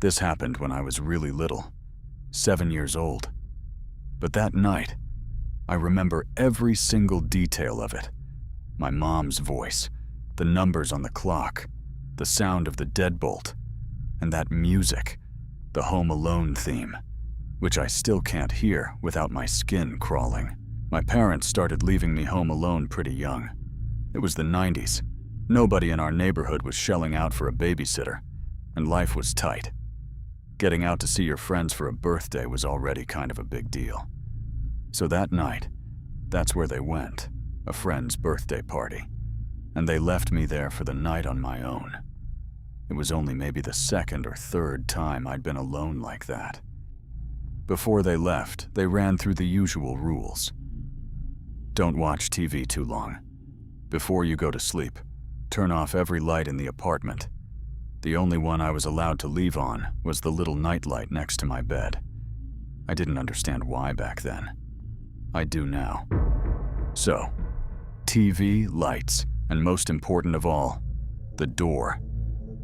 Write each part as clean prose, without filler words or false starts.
This happened when I was really little, 7 years old. But that night, I remember every single detail of it. My mom's voice, the numbers on the clock, the sound of the deadbolt, and that music, the Home Alone theme, which I still can't hear without my skin crawling. My parents started leaving me home alone pretty young. It was the 90s. Nobody in our neighborhood was shelling out for a babysitter, and life was tight. Getting out to see your friends for a birthday was already kind of a big deal. So that night, that's where they went, a friend's birthday party, and they left me there for the night on my own. It was only maybe the second or third time I'd been alone like that. Before they left, they ran through the usual rules. Don't watch TV too long. Before you go to sleep, turn off every light in the apartment. The only one I was allowed to leave on was the little nightlight next to my bed. I didn't understand why back then. I do now. So, TV, lights, and most important of all, the door.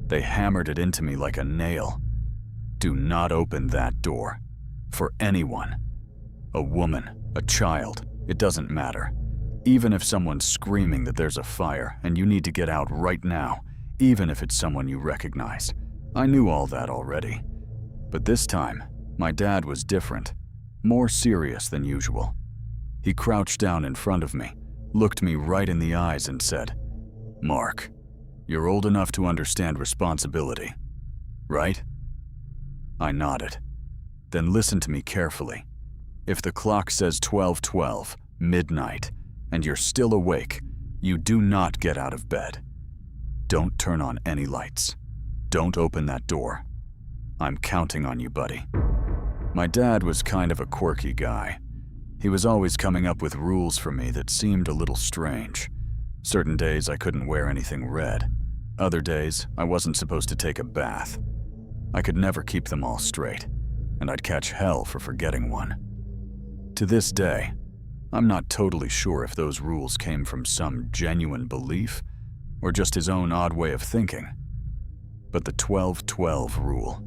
They hammered it into me like a nail. Do not open that door. For anyone. A woman, a child, it doesn't matter. Even if someone's screaming that there's a fire and you need to get out right now, even if it's someone you recognize. I knew all that already. But this time, my dad was different, more serious than usual. He crouched down in front of me, looked me right in the eyes and said, "Mark, you're old enough to understand responsibility, right?" I nodded. "Then listen to me carefully. If the clock says 12:12, midnight, and you're still awake, you do not get out of bed. Don't turn on any lights. Don't open that door. I'm counting on you, buddy." My dad was kind of a quirky guy. He was always coming up with rules for me that seemed a little strange. Certain days I couldn't wear anything red. Other days, I wasn't supposed to take a bath. I could never keep them all straight, and I'd catch hell for forgetting one. To this day, I'm not totally sure if those rules came from some genuine belief or just his own odd way of thinking. But the 12-12 rule,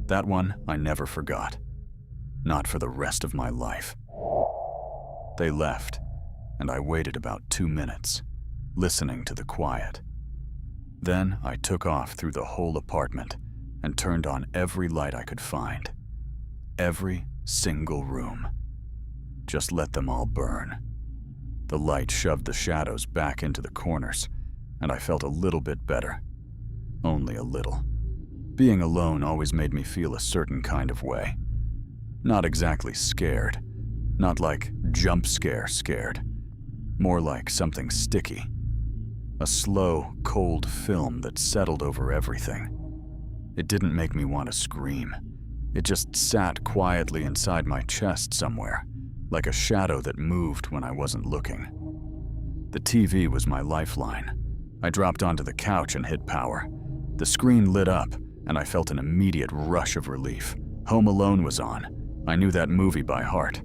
that one I never forgot. Not for the rest of my life. They left, and I waited about 2 minutes, listening to the quiet. Then I took off through the whole apartment and turned on every light I could find. Every single room. Just let them all burn. The light shoved the shadows back into the corners, and I felt a little bit better. Only a little. Being alone always made me feel a certain kind of way. Not exactly scared. Not like jump scare scared. More like something sticky. A slow, cold film that settled over everything. It didn't make me want to scream. It just sat quietly inside my chest somewhere, like a shadow that moved when I wasn't looking. The TV was my lifeline. I dropped onto the couch and hit power. The screen lit up, and I felt an immediate rush of relief. Home Alone was on. I knew that movie by heart.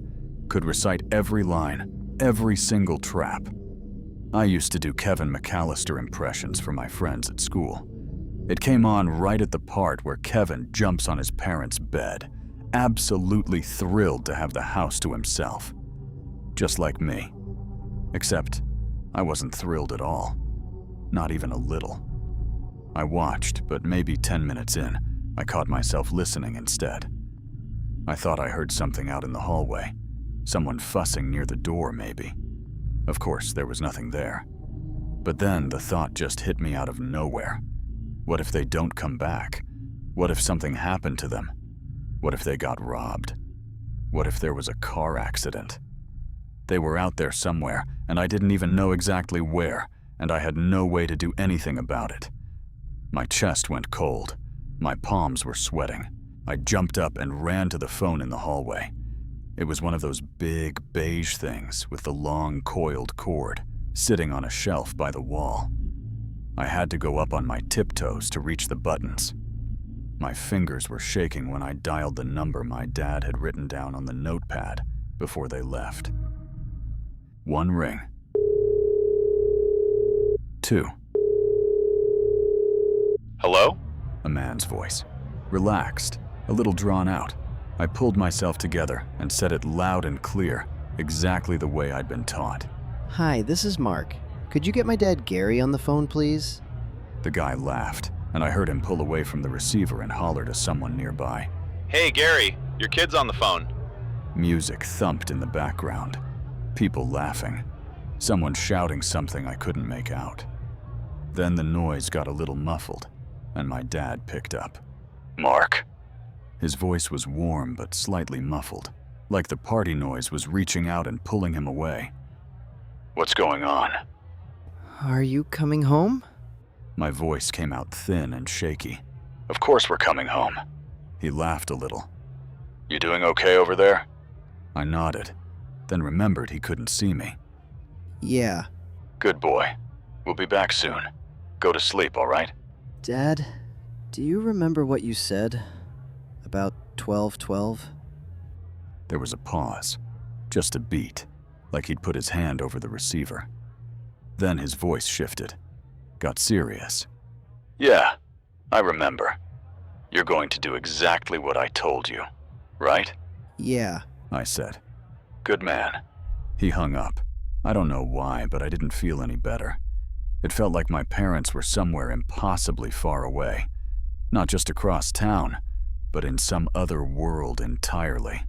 Could recite every line, every single trap. I used to do Kevin McAllister impressions for my friends at school. It came on right at the part where Kevin jumps on his parents' bed, absolutely thrilled to have the house to himself. Just like me. Except, I wasn't thrilled at all. Not even a little. I watched, but maybe 10 minutes in, I caught myself listening instead. I thought I heard something out in the hallway. Someone fussing near the door, maybe. Of course, there was nothing there. But then the thought just hit me out of nowhere. What if they don't come back? What if something happened to them? What if they got robbed? What if there was a car accident? They were out there somewhere, and I didn't even know exactly where, and I had no way to do anything about it. My chest went cold. My palms were sweating. I jumped up and ran to the phone in the hallway. It was one of those big beige things with the long coiled cord, sitting on a shelf by the wall. I had to go up on my tiptoes to reach the buttons. My fingers were shaking when I dialed the number my dad had written down on the notepad before they left. 1 ring. 2. Hello? A man's voice. Relaxed, a little drawn out, I pulled myself together and said it loud and clear, exactly the way I'd been taught. Hi, this is Mark. Could you get my dad Gary on the phone, please? The guy laughed, and I heard him pull away from the receiver and holler to someone nearby. Hey, Gary, your kid's on the phone. Music thumped in the background. People laughing. Someone shouting something I couldn't make out. Then the noise got a little muffled, and my dad picked up. "Mark." His voice was warm but slightly muffled, like the party noise was reaching out and pulling him away. "What's going on?" Are you coming home? My voice came out thin and shaky. "Of course we're coming home." He laughed a little. "You doing okay over there?" I nodded, then remembered he couldn't see me. Yeah. "Good boy. We'll be back soon. Go to sleep, all right?" Dad, do you remember what you said about 1212? There was a pause, just a beat, like he'd put his hand over the receiver. Then his voice shifted, got serious. "Yeah, I remember. You're going to do exactly what I told you, right?" Yeah. I said. "Good man." He hung up. I don't know why, but I didn't feel any better. It felt like my parents were somewhere impossibly far away, not just across town, but in some other world entirely.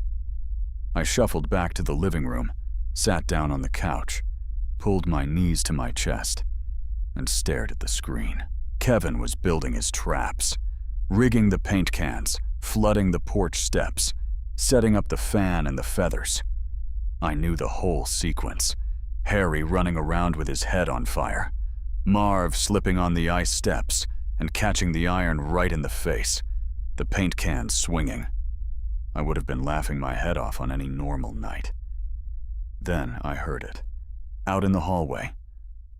I shuffled back to the living room, sat down on the couch, pulled my knees to my chest, and stared at the screen. Kevin was building his traps, rigging the paint cans, flooding the porch steps, setting up the fan and the feathers. I knew the whole sequence. Harry running around with his head on fire, Marv slipping on the ice steps and catching the iron right in the face, the paint cans swinging. I would have been laughing my head off on any normal night. Then I heard it. Out in the hallway,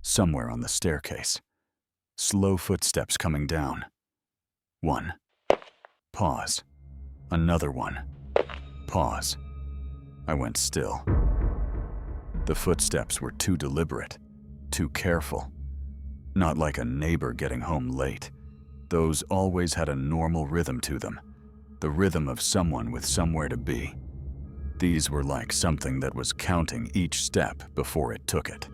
somewhere on the staircase. Slow footsteps coming down. One. Pause. Another one. Pause. I went still. The footsteps were too deliberate, too careful. Not like a neighbor getting home late. Those always had a normal rhythm to them, the rhythm of someone with somewhere to be. These were like something that was counting each step before it took it.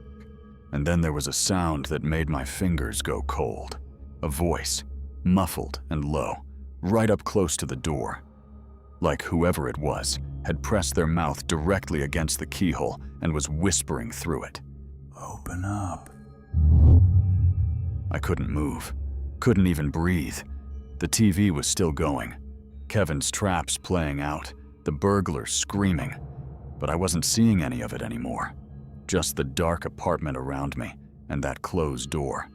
And then there was a sound that made my fingers go cold. A voice, muffled and low, right up close to the door. Like whoever it was had pressed their mouth directly against the keyhole and was whispering through it. "Open up." I couldn't move, couldn't even breathe. The TV was still going, Kevin's traps playing out, the burglars screaming, but I wasn't seeing any of it anymore. Just the dark apartment around me and that closed door.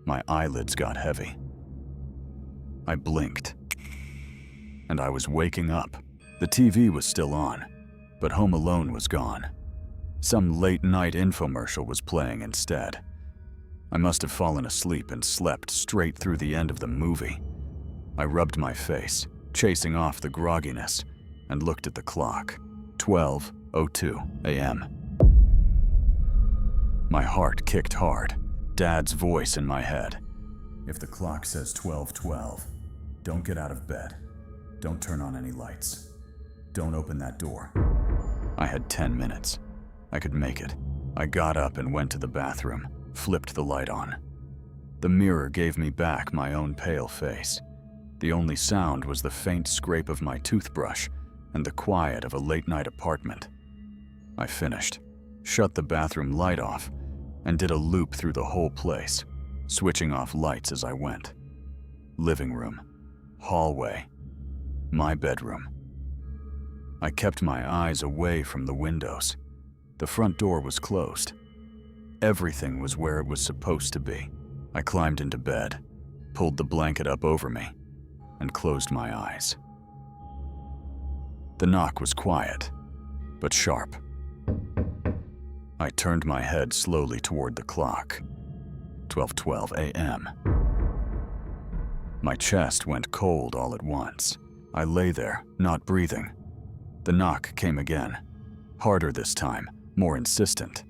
My eyelids got heavy. I blinked, and I was waking up. The TV was still on, but Home Alone was gone. Some late-night infomercial was playing instead. I must have fallen asleep and slept straight through the end of the movie. I rubbed my face, chasing off the grogginess, and looked at the clock. 12:02 a.m. My heart kicked hard, Dad's voice in my head. "If the clock says 12:12, don't get out of bed. Don't turn on any lights. Don't open that door." I had 10 minutes. I could make it. I got up and went to the bathroom, flipped the light on. The mirror gave me back my own pale face. The only sound was the faint scrape of my toothbrush and the quiet of a late-night apartment. I finished, shut the bathroom light off, and did a loop through the whole place, switching off lights as I went. Living room, hallway, my bedroom. I kept my eyes away from the windows. The front door was closed. Everything was where it was supposed to be. I climbed into bed, pulled the blanket up over me, and closed my eyes. The knock was quiet, but sharp. I turned my head slowly toward the clock. 12:12 a.m. My chest went cold all at once. I lay there, not breathing. The knock came again, harder this time, more insistent.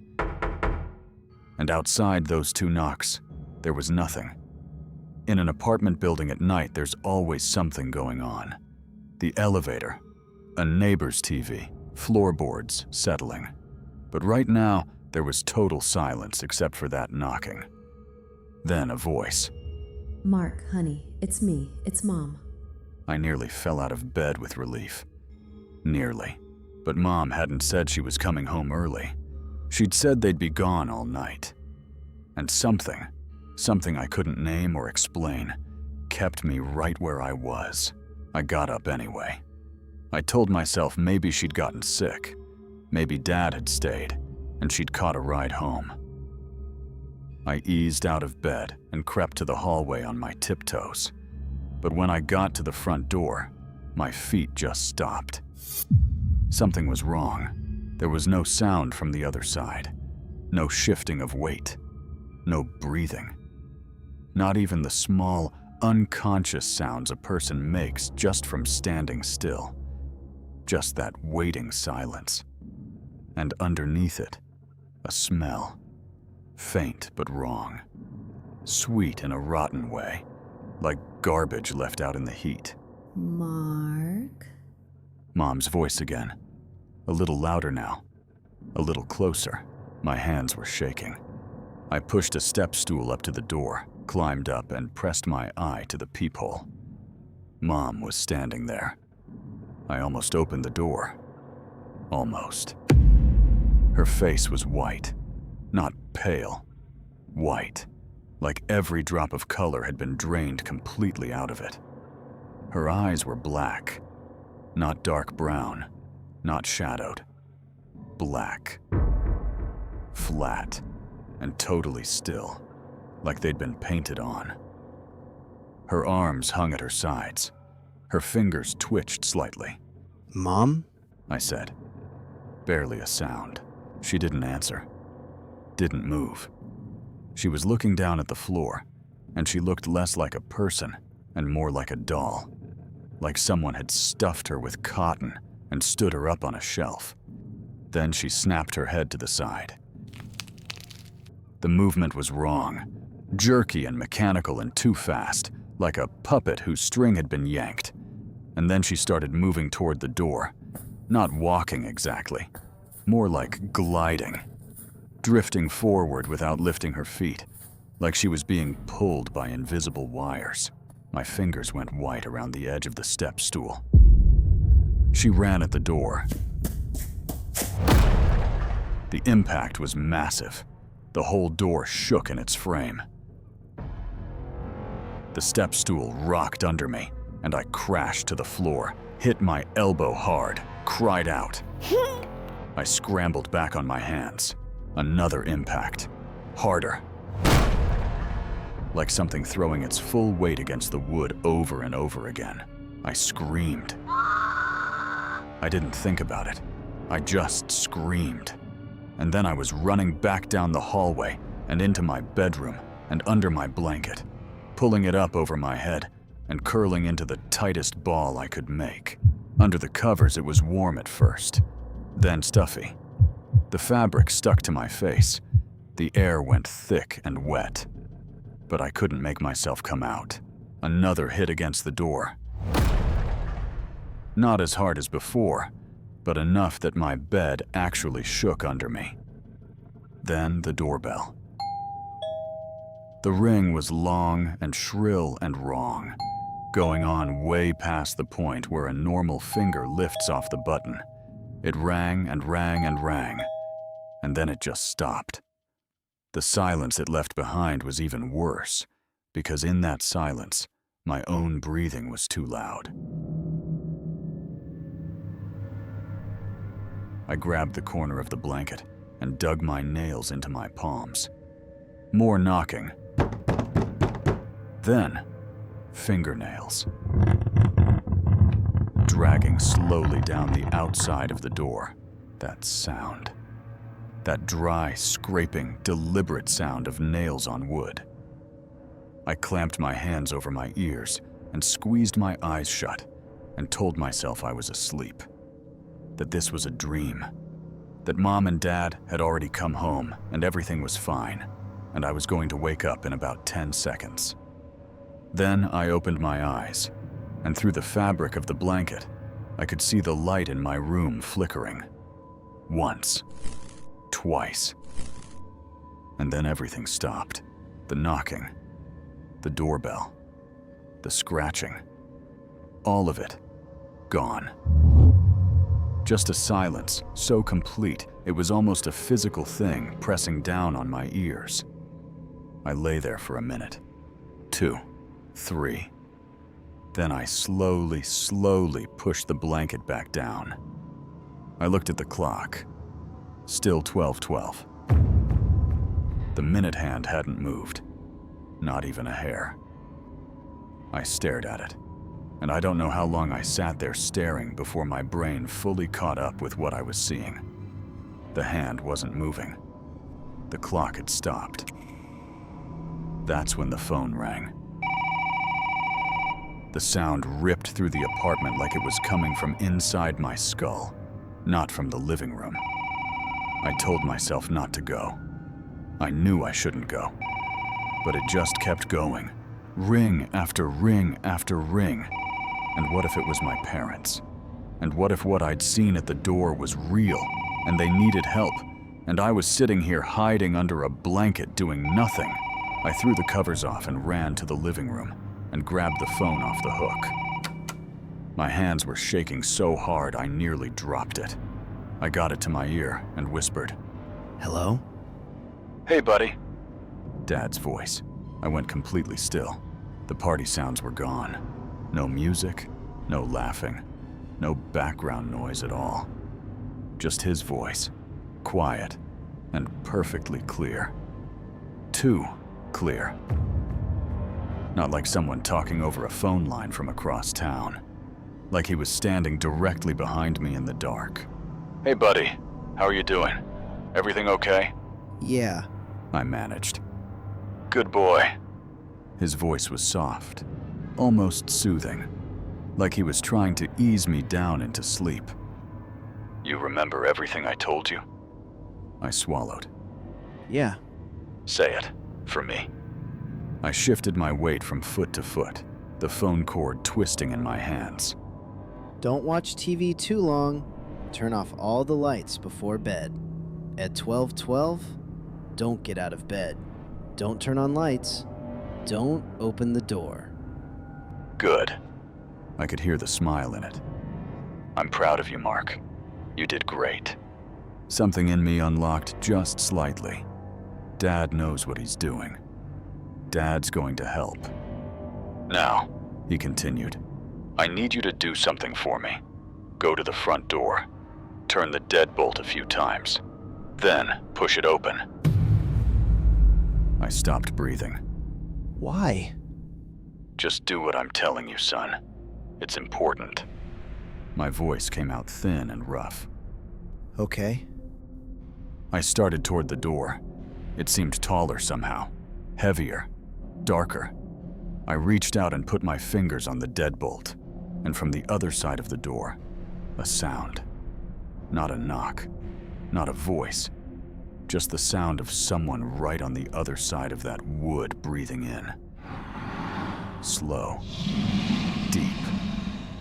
And outside those two knocks, there was nothing. In an apartment building at night, there's always something going on. The elevator, a neighbor's TV, floorboards settling. But right now, there was total silence except for that knocking. Then a voice. Mark, honey, it's me. It's Mom. I nearly fell out of bed with relief. Nearly. But Mom hadn't said she was coming home early. She'd said they'd be gone all night. And something I couldn't name or explain, kept me right where I was. I got up anyway. I told myself maybe she'd gotten sick. Maybe Dad had stayed, and she'd caught a ride home. I eased out of bed and crept to the hallway on my tiptoes. But when I got to the front door, my feet just stopped. Something was wrong. There was no sound from the other side. No shifting of weight. No breathing. Not even the small, unconscious sounds a person makes just from standing still. Just that waiting silence. And underneath it, a smell. Faint but wrong. Sweet in a rotten way, like garbage left out in the heat. Mark? Mom's voice again. A little louder now. A little closer. My hands were shaking. I pushed a step stool up to the door, climbed up, and pressed my eye to the peephole. Mom was standing there. I almost opened the door. Almost. Her face was white. Not pale. White. Like every drop of color had been drained completely out of it. Her eyes were black. Not dark brown. Not shadowed. Black. Flat. And totally still, like they'd been painted on. Her arms hung at her sides. Her fingers twitched slightly. Mom? I said. Barely a sound. She didn't answer. Didn't move. She was looking down at the floor, and she looked less like a person and more like a doll. Like someone had stuffed her with cotton and stood her up on a shelf. Then she snapped her head to the side. The movement was wrong, jerky and mechanical and too fast, like a puppet whose string had been yanked. And then she started moving toward the door, not walking exactly, more like gliding, drifting forward without lifting her feet, like she was being pulled by invisible wires. My fingers went white around the edge of the step stool. She ran at the door. The impact was massive. The whole door shook in its frame. The step stool rocked under me, and I crashed to the floor, hit my elbow hard, cried out. I scrambled back on my hands. Another impact. Harder. Like something throwing its full weight against the wood over and over again. I screamed. I didn't think about it. I just screamed. And then I was running back down the hallway and into my bedroom and under my blanket, pulling it up over my head and curling into the tightest ball I could make. Under the covers, it was warm at first, then stuffy. The fabric stuck to my face. The air went thick and wet. But I couldn't make myself come out. Another hit against the door. Not as hard as before, but enough that my bed actually shook under me. Then the doorbell. The ring was long and shrill and wrong, going on way past the point where a normal finger lifts off the button. It rang and rang and rang, and then it just stopped. The silence it left behind was even worse, because in that silence, my own breathing was too loud. I grabbed the corner of the blanket and dug my nails into my palms. More knocking. Then, fingernails. Dragging slowly down the outside of the door. That sound. That dry, scraping, deliberate sound of nails on wood. I clamped my hands over my ears and squeezed my eyes shut and told myself I was asleep. That this was a dream. That Mom and Dad had already come home and everything was fine, and I was going to wake up in about 10 seconds. Then I opened my eyes, and through the fabric of the blanket, I could see the light in my room flickering. Once. Twice. And then everything stopped. The knocking. The doorbell. The scratching. All of it. Gone. Just a silence, so complete, it was almost a physical thing pressing down on my ears. I lay there for a minute. 2. 3. Then I slowly pushed the blanket back down. I looked at the clock. Still 12:12. The minute hand hadn't moved. Not even a hair. I stared at it, and I don't know how long I sat there staring before my brain fully caught up with what I was seeing. The hand wasn't moving. The clock had stopped. That's when the phone rang. The sound ripped through the apartment like it was coming from inside my skull, not from the living room. I told myself not to go. I knew I shouldn't go, but it just kept going. Ring after ring after ring. And what if it was my parents? And what if what I'd seen at the door was real, and they needed help, and I was sitting here hiding under a blanket doing nothing? I threw the covers off and ran to the living room and grabbed the phone off the hook. My hands were shaking so hard I nearly dropped it. I got it to my ear and whispered, Hello? "Hey, buddy." Dad's voice. I went completely still. The party sounds were gone. No music, no laughing, no background noise at all. Just his voice, quiet and perfectly clear. Too clear. Not like someone talking over a phone line from across town. Like he was standing directly behind me in the dark. "Hey, buddy. How are you doing? Everything okay?" Yeah. I managed. "Good boy." His voice was soft, almost soothing, like he was trying to ease me down into sleep. "You remember everything I told you?" I swallowed. Yeah. "Say it, for me." I shifted my weight from foot to foot, the phone cord twisting in my hands. Don't watch TV too long. Turn off all the lights before bed. At 12:12, don't get out of bed. Don't turn on lights. Don't open the door. Good. I could hear the smile in it. "I'm proud of you, Mark. You did great." Something in me unlocked just slightly. Dad knows what he's doing. Dad's going to help. "Now," he continued, "I need you to do something for me. Go to the front door. Turn the deadbolt a few times. Then push it open." I stopped breathing. Why? "Just do what I'm telling you, son. It's important." My voice came out thin and rough. Okay. I started toward the door. It seemed taller somehow, heavier, darker. I reached out and put my fingers on the deadbolt, and from the other side of the door, a sound. Not a knock, not a voice, just the sound of someone right on the other side of that wood breathing in. Slow, deep,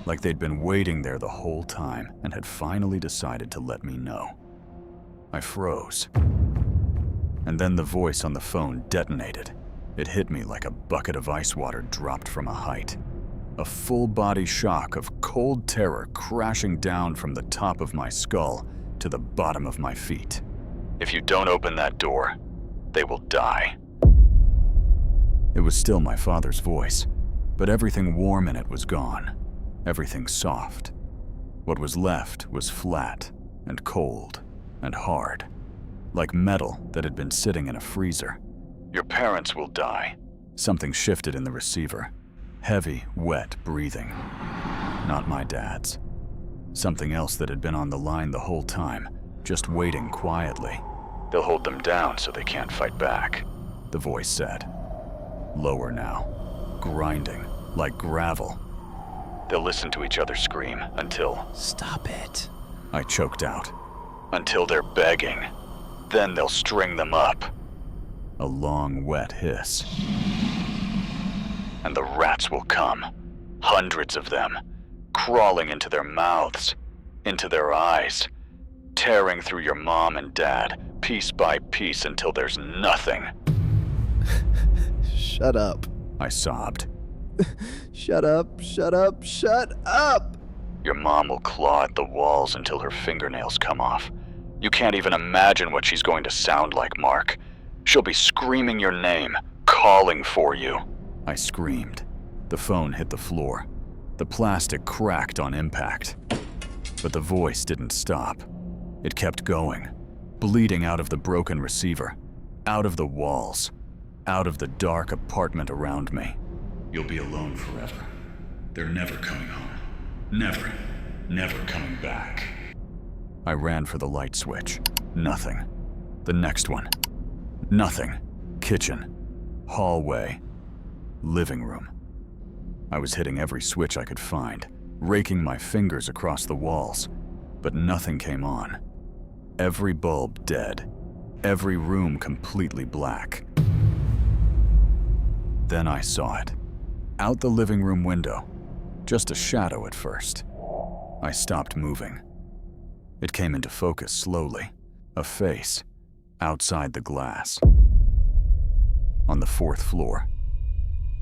like they'd been waiting there the whole time and had finally decided to let me know. I froze. And then the voice on the phone detonated. It hit me like a bucket of ice water dropped from a height. A full-body shock of cold terror crashing down from the top of my skull to the bottom of my feet. "If you don't open that door, they will die." It was still my father's voice, but everything warm in it was gone. Everything soft. What was left was flat and cold and hard, like metal that had been sitting in a freezer. "Your parents will die." Something shifted in the receiver. Heavy, wet breathing. Not my dad's. Something else that had been on the line the whole time, just waiting quietly. "They'll hold them down so they can't fight back," the voice said. Lower now, grinding, like gravel. "They'll listen to each other scream until..." Stop it. I choked out. "Until they're begging. Then they'll string them up." A long, wet hiss. and the rats will come. Hundreds of them, crawling into their mouths, into their eyes, tearing through your mom and dad, piece by piece until there's nothing. Shut up. I sobbed. Shut up, shut up, shut up! Your mom will claw at the walls until her fingernails come off. You can't even imagine what she's going to sound like, Mark. She'll be screaming your name, calling for you. I screamed. The phone hit the floor. The plastic cracked on impact. But the voice didn't stop. It kept going, bleeding out of the broken receiver, out of the walls, out of the dark apartment around me. You'll be alone forever. They're never coming home. Never, never coming back. I ran for the light switch. Nothing. The next one. Nothing. Kitchen. Hallway. Living room. I was hitting every switch I could find, raking my fingers across the walls, but nothing came on. Every bulb dead. Every room completely black. Then I saw it. Out the living room window. Just a shadow at first. I stopped moving. It came into focus slowly. A face. Outside the glass. On the 4th floor.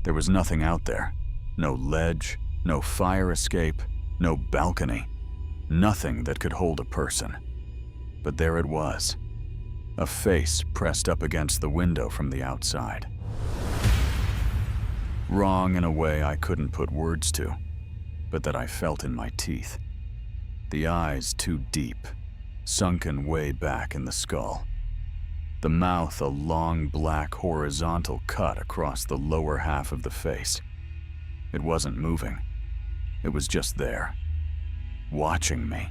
There was nothing out there. No ledge, no fire escape, no balcony. Nothing that could hold a person. But there it was. A face pressed up against the window from the outside. Wrong in a way I couldn't put words to, but that I felt in my teeth. The eyes too deep, sunken way back in the skull. The mouth a long black horizontal cut across the lower half of the face. It wasn't moving. It was just there, watching me.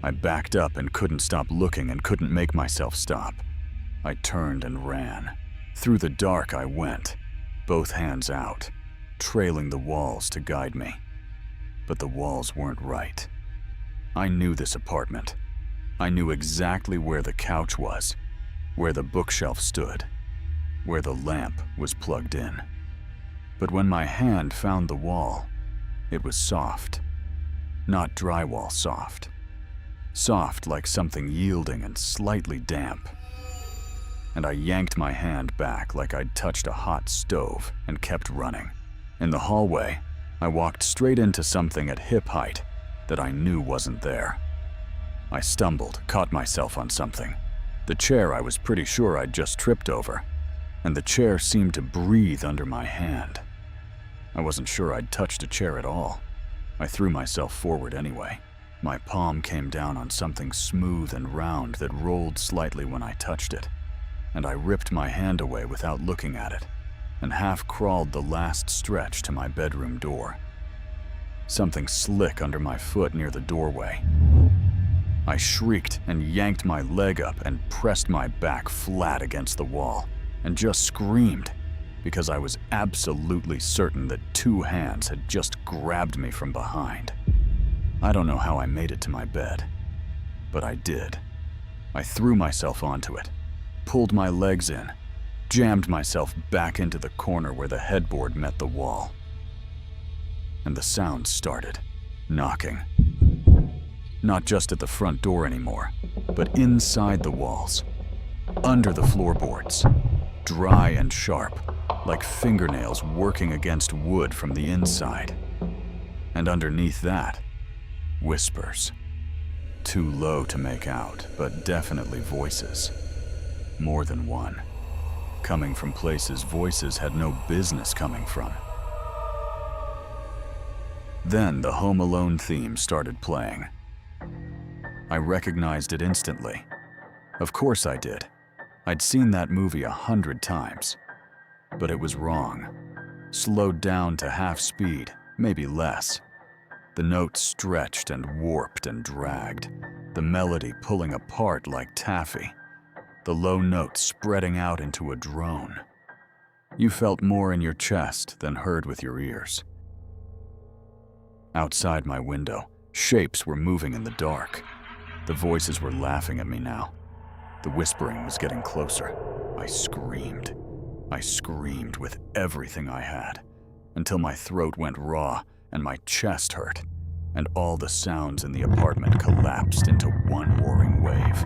I backed up and couldn't stop looking and couldn't make myself stop. I turned and ran. Through the dark I went, both hands out, trailing the walls to guide me. But the walls weren't right. I knew this apartment. I knew exactly where the couch was, where the bookshelf stood, where the lamp was plugged in. But when my hand found the wall, it was soft. Not drywall soft. Soft like something yielding and slightly damp. And I yanked my hand back like I'd touched a hot stove and kept running. In the hallway, I walked straight into something at hip height that I knew wasn't there. I stumbled, caught myself on something. The chair I was pretty sure I'd just tripped over, and the chair seemed to breathe under my hand. I wasn't sure I'd touched a chair at all. I threw myself forward anyway. My palm came down on something smooth and round that rolled slightly when I touched it, and I ripped my hand away without looking at it, and half crawled the last stretch to my bedroom door. Something slick under my foot near the doorway. I shrieked and yanked my leg up and pressed my back flat against the wall, and just screamed, because I was absolutely certain that 2 hands had just grabbed me from behind. I don't know how I made it to my bed, but I did. I threw myself onto it, pulled my legs in, jammed myself back into the corner where the headboard met the wall. And the sound started, knocking. Not just at the front door anymore, but inside the walls, under the floorboards, dry and sharp, like fingernails working against wood from the inside. And underneath that, whispers. Too low to make out, but definitely voices. More than one. Coming from places voices had no business coming from. Then the Home Alone theme started playing. I recognized it instantly. Of course I did. I'd seen that movie 100 times. But it was wrong. Slowed down to half speed, maybe less. The notes stretched and warped and dragged, the melody pulling apart like taffy, the low notes spreading out into a drone. You felt more in your chest than heard with your ears. Outside my window, shapes were moving in the dark. The voices were laughing at me now. The whispering was getting closer. I screamed. I screamed with everything I had, until my throat went raw and my chest hurt, and all the sounds in the apartment collapsed into one roaring wave.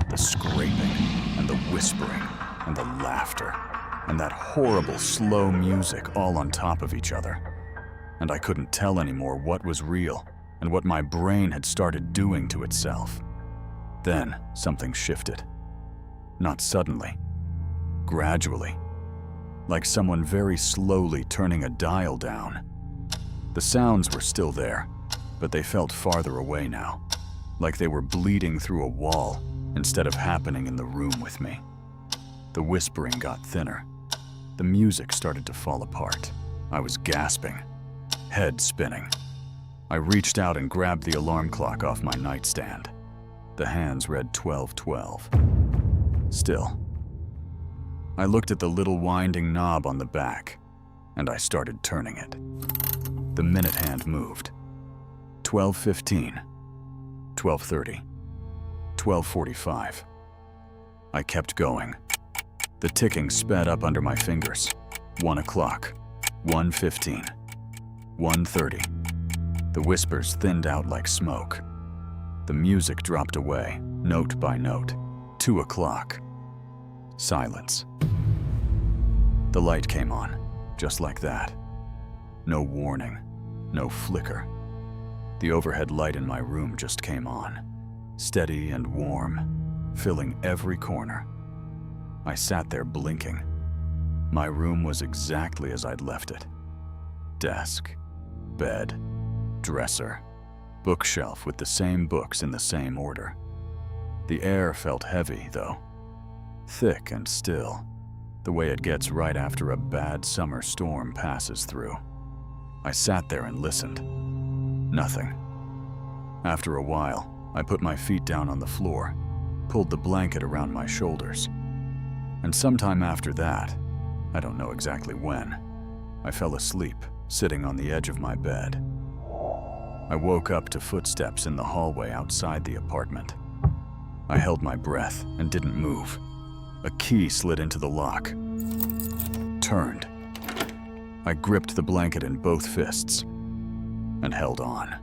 The scraping, and the whispering, and the laughter, and that horrible slow music all on top of each other. And I couldn't tell anymore what was real and what my brain had started doing to itself. Then something shifted. Not suddenly, gradually, like someone very slowly turning a dial down. The sounds were still there, but they felt farther away now, like they were bleeding through a wall instead of happening in the room with me. The whispering got thinner. The music started to fall apart. I was gasping, head spinning. I reached out and grabbed the alarm clock off my nightstand. The hands read 12:12. Still. I looked at the little winding knob on the back, and I started turning it. The minute hand moved. 12:15, 12:30, 12:45. I kept going. The ticking sped up under my fingers. 1 o'clock, 1:15, 1:30. The whispers thinned out like smoke. The music dropped away, note by note. 2 o'clock. Silence. The light came on, just like that. No warning, no flicker. The overhead light in my room just came on, steady and warm, filling every corner. I sat there blinking. My room was exactly as I'd left it. Desk, bed, dresser, bookshelf with the same books in the same order. The air felt heavy, though. Thick and still, the way it gets right after a bad summer storm passes through. I sat there and listened. Nothing. After a while, I put my feet down on the floor, pulled the blanket around my shoulders. And sometime after that, I don't know exactly when, I fell asleep, sitting on the edge of my bed. I woke up to footsteps in the hallway outside the apartment. I held my breath and didn't move. A key slid into the lock. Turned. I gripped the blanket in both fists and held on.